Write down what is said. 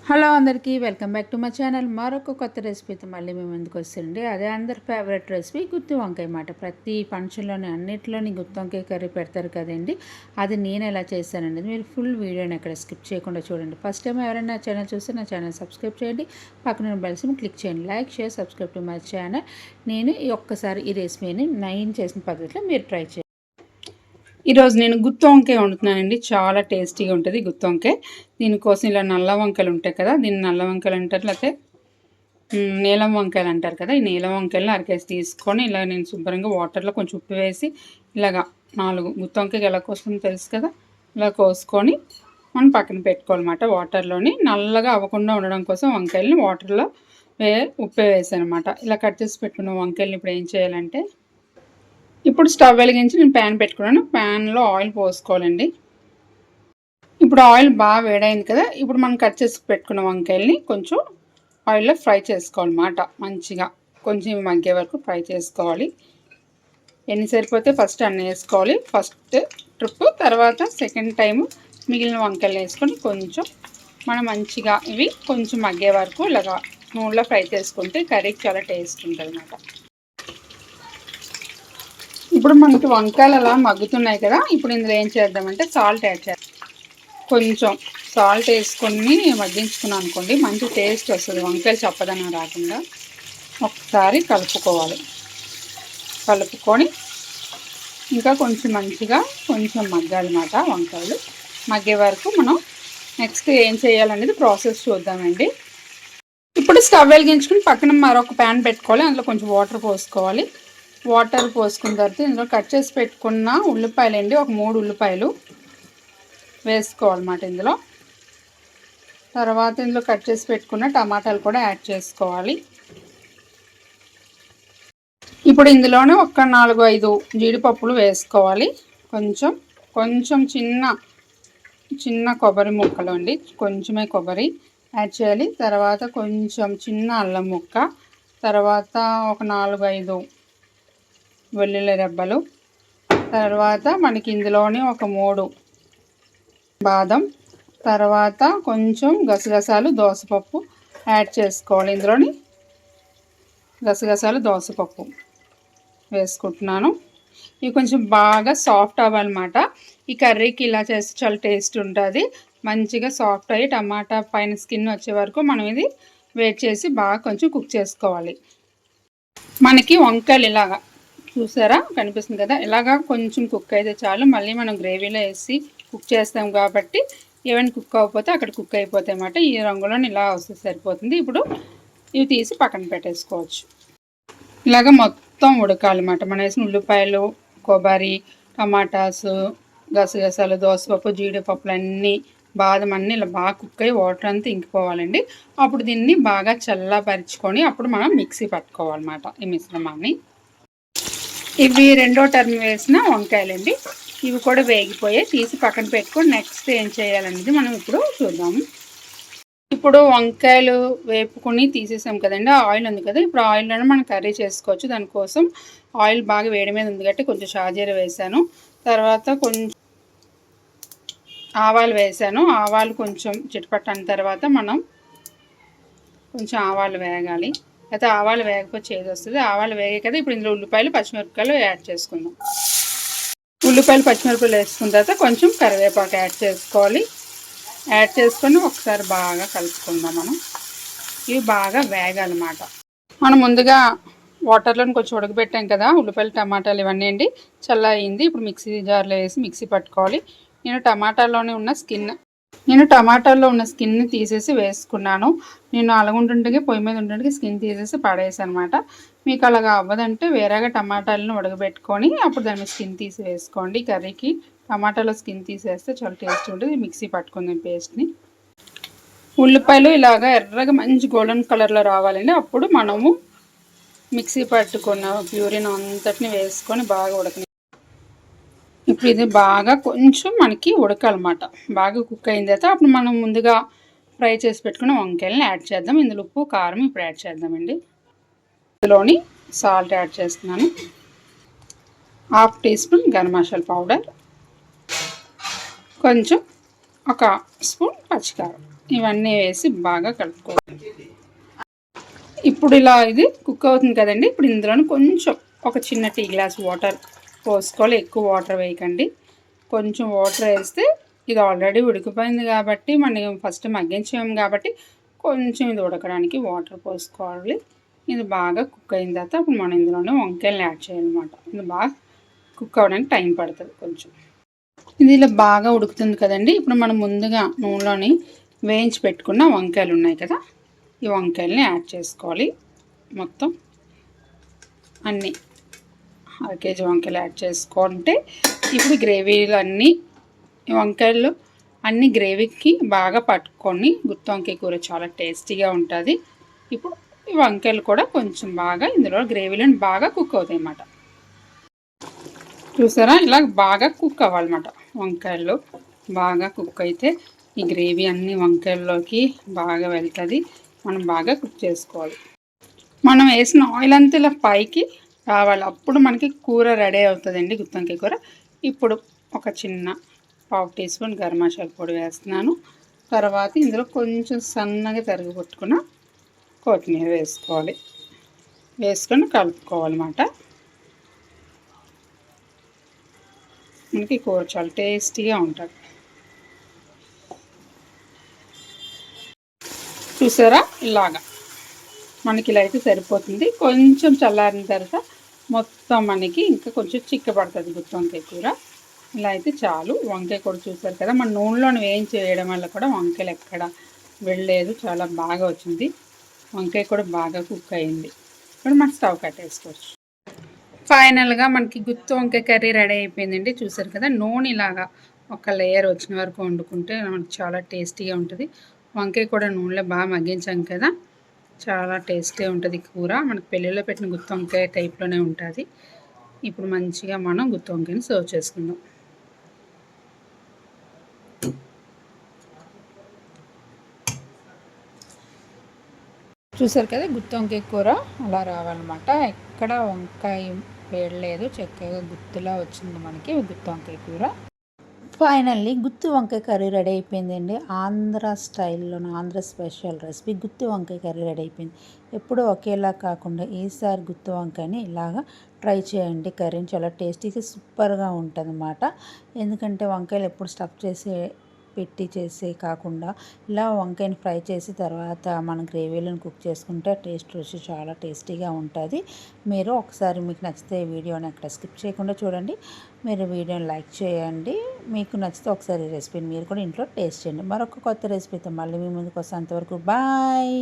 Hello అందరికీ welcome back to my channel. మరొక కొత్త రెసిపీతో మళ్ళీ మేము ముందుకు వస్తుండే అదే అందరి ఫేవరెట్ రెసిపీ గుత్తి వంకాయ మాట. ప్రతి ఫంక్షన్లోని అన్నింటిలోని గుత్తి వంకాయ కర్రీ పెడతారు కదండి. అది నేను ఎలా చేశానండి, మీరు ఫుల్ వీడియోని ఎక్కడ స్కిప్ చేయకుండా చూడండి. ఫస్ట్ టైం ఎవరైనా నా ఛానల్ చూస్తే నా ఛానల్ సబ్స్క్రైబ్ చేయండి, పక్కన బెల్ సింబల్ క్లిక్ చేయండి. Like, share, subscribe to my channel. నేను ఒక్కసారి ఈ రెసిపీని నేను చేసిన పద్ధతిలో మీరు ట్రై చేయండి. ఈరోజు నేను గుత్తి వంకాయ వండుతున్నానండి. చాలా టేస్టీగా ఉంటుంది గుత్తి వంకాయ. దీనికోసం ఇలా నల్ల వంకాయలు ఉంటాయి కదా, దీన్ని నల్ల వంకాయలు అంటారు, లేకపోతే నీలం వంకాయలు అంటారు కదా. ఈ నీలం వంకాయలను అరకేసి తీసుకొని ఇలా నేను శుభ్రంగా వాటర్లో కొంచెం ఉప్పు వేసి ఇలాగా 4 గుత్తి వంకాయకి ఎలా కోసుకుని తెలుసు కదా, ఇలా కోసుకొని మనం పక్కన పెట్టుకోవాలన్నమాట. వాటర్లోని నల్లగా అవ్వకుండా ఉండడం కోసం వంకాయలని వాటర్లో ఉప్పు వేసానమాట. ఇలా కట్ చేసి పెట్టుకున్న వంకాయలని ఇప్పుడు ఏం చేయాలంటే, ఇప్పుడు స్టవ్ వెలిగించి నేను ప్యాన్ పెట్టుకున్నాను. ప్యాన్లో ఆయిల్ పోసుకోవాలండి. ఇప్పుడు ఆయిల్ బాగా వేడైంది కదా, ఇప్పుడు మనం కట్ చేసి పెట్టుకున్న వంకాయల్ని కొంచెం ఆయిల్లో ఫ్రై చేసుకోవాలన్నమాట. మంచిగా కొంచెం మగ్గే వరకు ఫ్రై చేసుకోవాలి. ఎన్ని సరిపోతే ఫస్ట్ అన్నీ వేసుకోవాలి ఫస్ట్ ట్రిప్. తర్వాత సెకండ్ టైం మిగిలిన వంకాయలు వేసుకొని కొంచెం మనం మంచిగా ఇవి కొంచెం మగ్గే వరకు ఇలాగా నూనెలో ఫ్రై చేసుకుంటే కర్రీకి చాలా టేస్ట్ ఉంటుంది అన్నమాట. ఇప్పుడు మనకి వంకాయలు అలా మగ్గుతున్నాయి కదా, ఇప్పుడు ఇందులో ఏం చేద్దామంటే సాల్ట్ యాడ్ చేద్దాం. కొంచెం సాల్ట్ వేసుకొని మగ్గించుకున్నాం అనుకోండి, మంచి టేస్ట్ వస్తుంది, వంకాయలు చప్పదనం రాకుండా. ఒకసారి కలుపుకోవాలి. కలుపుకొని ఇంకా కొంచెం మంచిగా కొంచెం మగ్గాలన్నమాట. వంకాయలు మగ్గే వరకు మనం నెక్స్ట్ ఏం చేయాలనేది ప్రాసెస్ చూద్దామండి. ఇప్పుడు స్టవ్ వెలిగించుకుని పక్కన మరొక ప్యాన్ పెట్టుకోవాలి. అందులో కొంచెం వాటర్ పోసుకోవాలి. వాటర్ పోసుకున్న తర్వాత ఇందులో కట్ చేసి పెట్టుకున్న ఉల్లిపాయలు అండి, ఒక 3 ఉల్లిపాయలు వేసుకోవాలన్నమాట ఇందులో. తర్వాత ఇందులో కట్ చేసి పెట్టుకున్న టమాటాలు కూడా యాడ్ చేసుకోవాలి. ఇప్పుడు ఇందులోనే ఒక 4-5 జీడిపప్పులు వేసుకోవాలి. కొంచెం చిన్న కొబ్బరి ముక్కలు అండి, కొంచెమే కొబ్బరి యాడ్ చేయాలి. తర్వాత కొంచెం చిన్న అల్లం ముక్క, తర్వాత ఒక 4-5 వెల్లుల్లి రెబ్బలు, తర్వాత మనకి ఇందులోనే ఒక 3 బాదం, తర్వాత కొంచెం గసగసాలు, దోసపప్పు యాడ్ చేసుకోవాలి. ఇందులోని గసగసాలు, దోసపప్పు వేసుకుంటున్నాను. ఇవి కొంచెం బాగా సాఫ్ట్ అవ్వాలన్నమాట. ఈ కర్రీకి ఇలా చేస్తే చాలా టేస్ట్ ఉంటుంది. మంచిగా సాఫ్ట్ అయ్యి టమాటా పైన స్కిన్ వచ్చే వరకు మనం ఇది వెయిట్ చేసి బాగా కొంచెం కుక్ చేసుకోవాలి. మనకి వంకాయలు ఇలాగా చూసారా, కనిపిస్తుంది కదా, ఇలాగా కొంచెం కుక్ అయితే చాలు. మళ్ళీ మనం గ్రేవీలో వేసి కుక్ చేస్తాం కాబట్టి ఏమైనా కుక్ అవ్వకపోతే అక్కడ కుక్ అయిపోతాయి అన్నమాట. ఈ రంగులో ఇలా వస్తే సరిపోతుంది. ఇప్పుడు ఇవి తీసి పక్కన పెట్టేసుకోవచ్చు. ఇలాగ మొత్తం ఉడకాలన్నమాట. మనం వేసిన ఉల్లిపాయలు, కొబ్బరి, టమాటాసు, గసగసాలు, దోసపప్పు, జీడిపప్పులు అన్నీ, బాదం అన్నీ ఇలా బాగా కుక్ అయ్యి వాటర్ అంతా ఇంకిపోవాలండి. అప్పుడు దీన్ని బాగా చల్లపరుచుకొని అప్పుడు మనం మిక్సీ పట్టుకోవాలన్నమాట ఈ మిశ్రమాన్ని. ఇవి రెండో టర్మ్ వేసిన వంకాయలండి. ఇవి కూడా వేగిపోయాయి, తీసి పక్కన పెట్టుకొని నెక్స్ట్ ఏం చేయాలనేది మనం ఇప్పుడు చూద్దాము. ఇప్పుడు వంకాయలు వేపుకొని తీసేసాం కదండి, ఆయిల్ ఉంది కదా, ఇప్పుడు ఆయిల్లోనే మనం కర్రీ చేసుకోవచ్చు. దానికోసం ఆయిల్ బాగా వేడి మీద ఉంది కాబట్టి కొంచెం షాజీరా వేసాను. తర్వాత కొంచెం ఆవాలు వేసాను. ఆవాలు కొంచెం చిటపట్టని తర్వాత మనం కొంచెం ఆవాలు వేగాలి, అయితే ఆవాలు వేగకపోతే చేదు వస్తుంది. ఆవాలు వేగే కదా, ఇప్పుడు ఇందులో ఉల్లిపాయలు, పచ్చిమిరపకాయలు యాడ్ చేసుకుందాం. ఉల్లిపాయలు, పచ్చిమిరపకాయలు వేసుకున్న తర్వాత కొంచెం కరివేపాకు యాడ్ చేసుకోవాలి. యాడ్ చేసుకొని ఒకసారి బాగా కలుపుకుందాం మనం. ఇవి బాగా వేగాలన్నమాట. మనం ముందుగా వాటర్లో కొంచెం ఉడకబెట్టాం కదా ఉల్లిపాయలు, టమాటాలు ఇవన్నీ అండి, చల్ల అయింది. ఇప్పుడు మిక్సీ జార్లో వేసి మిక్సీ పట్టుకోవాలి. నేను టమాటాల్లో ఉన్న స్కిన్ని తీసేసి వేసుకున్నాను. నేను అలాగుంటుంటే పొయ్యి మీద ఉంటుంటే స్కిన్ తీసేసి పడేసాను అనమాట. మీకు అలాగా అవ్వదంటే వేరేగా టమాటాలను ఉడకబెట్టుకొని అప్పుడు దాని మీద స్కిన్ తీసి వేసుకోండి. కర్రీకి టమాటాలో స్కిన్ తీసేస్తే చాలా టేస్ట్ ఉంటుంది. మిక్సీ పట్టుకుందాం పేస్ట్ని. ఉల్లిపాయలు ఇలాగా ఎర్రగా మంచి గోల్డెన్ కలర్లో రావాలండి. అప్పుడు మనము మిక్సీ పట్టుకున్న ప్యూరిన్ అంతటిని వేసుకొని బాగా ఉడకని. ఇప్పుడు ఇది బాగా కొంచెం మనకి ఉడకాలన్నమాట. బాగా కుక్ అయిన తర్వాత అప్పుడు మనం ముందుగా ఫ్రై చేసి పెట్టుకున్న వంకాయలను యాడ్ చేద్దాం. ఇందులో ఉప్పు, కారం ఇప్పుడు యాడ్ చేద్దామండి. ఇందులోని సాల్ట్ యాడ్ చేస్తున్నాను. 1/2 teaspoon garam masala powder, కొంచెం 1 స్పూన్ పచ్చికారం. ఇవన్నీ వేసి బాగా కలుపుకోవాలి. ఇప్పుడు ఇలా ఇది కుక్ అవుతుంది కదండి. ఇప్పుడు ఇందులోనే కొంచెం ఒక చిన్న టీ గ్లాస్ వాటర్ పోసుకోవాలి. ఎక్కువ వాటర్ వేయకండి, కొంచెం వాటర్ వేస్తే ఇది ఆల్రెడీ ఉడికిపోయింది కాబట్టి మనం ఫస్ట్ మగ్గించాము కాబట్టి కొంచెం ఇది ఉడకడానికి వాటర్ పోసుకోవాలి. ఇది బాగా కుక్ అయిన తర్వాత అప్పుడు మనం ఇందులోనే వంకాయలు యాడ్ చేయాలన్నమాట. ఇది బాగా కుక్ అవ్వడానికి టైం పడుతుంది కొంచెం. ఇది ఇలా బాగా ఉడుకుతుంది కదండి. ఇప్పుడు మనం ముందుగా నూనెలోని వేయించి పెట్టుకున్న వంకాయలు ఉన్నాయి కదా, ఈ వంకాయలని యాడ్ చేసుకోవాలి. మొత్తం అన్నీ అర కేజీ వంకాయలు యాడ్ చేసుకుంటే ఇప్పుడు గ్రేవీలు అన్నీ వంకాయలు అన్ని గ్రేవీకి బాగా పట్టుకొని గుత్తి వంకాయ కూర చాలా టేస్టీగా ఉంటుంది. ఇప్పుడు ఈ వంకాయలు కూడా కొంచెం బాగా ఇందులో గ్రేవీలను బాగా కుక్ అవుతాయి అన్నమాట. చూసారా, ఇలా బాగా కుక్ అవ్వాలన్నమాట. వంకాయలు బాగా కుక్ అయితే ఈ గ్రేవీ అన్ని వంకాయల్లోకి బాగా వెళ్తుంది. మనం బాగా కుక్ చేసుకోవాలి. మనం వేసిన ఆయిల్ అంతా ఇలా పైకి రావాలి, అప్పుడు మనకి కూర రెడీ అవుతుందండి, గుత్తి వంకాయ కూర. ఇప్పుడు ఒక చిన్న పావు టీ స్పూన్ గరం మసాలా పొడి వేస్తున్నాను. తర్వాత ఇందులో కొంచెం సన్నగా తరిగి కొట్టుకున్న కొత్తిమీర వేసుకోవాలి. వేసుకొని కలుపుకోవాలన్నమాట. మనకి కూర చాలా టేస్టీగా ఉంటుంది. చూసారా, ఇలాగా మనకి ఇలా అయితే సరిపోతుంది. కొంచెం చల్లారిన తర్వాత మొత్తం మనకి ఇంకా కొంచెం చిక్కబడుతుంది గుత్తి వంకాయ కూర. ఇలా అయితే చాలు. వంకాయ కూడా చూసారు కదా, మన నూనెలోని వేయించి వేయడం వల్ల కూడా వంకాయలు ఎక్కడ వెళ్ళలేదు, చాలా బాగా వచ్చింది. వంకాయ కూడా బాగా కుక్ అయింది. ఇప్పుడు మనం స్టవ్ కట్టేసుకోవచ్చు. ఫైనల్గా మనకి గుత్తి వంకాయ కర్రీ రెడీ అయిపోయిందండి. చూసారు కదా, నూనె ఇలాగా ఒక లేయర్ వచ్చిన వరకు వండుకుంటే మనకి చాలా టేస్టీగా ఉంటుంది. వంకాయ కూడా నూనెలో బాగా మగ్గించాం కదా, చాలా టేస్టీగా ఉంటుంది కూర. మనకి పెళ్ళిలో పెట్టిన గుత్తి వంకాయ టైప్లోనే ఉంటుంది. ఇప్పుడు మంచిగా మనం గుత్తి వంకాయని సర్వ్ చేసుకుందాం. చూసారు కదా, గుత్తి వంకాయ కూర అలా రావాలన్నమాట. ఎక్కడ వంకాయ వేయలేదు, చక్కగా గుత్తిలా వచ్చింది మనకి గుత్తి వంకాయ కూర. ఫైనల్లీ గుత్తి వంకాయ కర్రీ రెడీ అయిపోయిందండి. ఆంధ్ర స్టైల్లోనే ఆంధ్ర స్పెషల్ రెసిపీ గుత్తి వంకాయ కర్రీ రెడీ అయిపోయింది. ఎప్పుడూ ఒకేలా కాకుండా ఈసారి గుత్తి వంకాయని ఇలాగా ట్రై చేయండి. కర్రీని చాలా టేస్టీగా సూపర్గా ఉంటుంది అన్నమాట. ఎందుకంటే వంకాయలు ఎప్పుడు స్టఫ్ పెట్టి చేసే కాకుండా ఇలా వంకాయని ఫ్రై చేసి తర్వాత మనం గ్రేవీలను కుక్ చేసుకుంటే టేస్ట్ రుచి చాలా టేస్టీగా ఉంటుంది. మీరు ఒకసారి మీకు నచ్చితే వీడియోని అక్కడ స్కిప్ చేయకుండా చూడండి. మీరు వీడియోని లైక్ చేయండి. మీకు నచ్చితే ఒకసారి రెసిపీని మీరు కూడా ఇంట్లో టేస్ట్ చేయండి. మరొక కొత్త రెసిపీతో మళ్ళీ మీ ముందుకు వస్తే అంతవరకు బాయ్.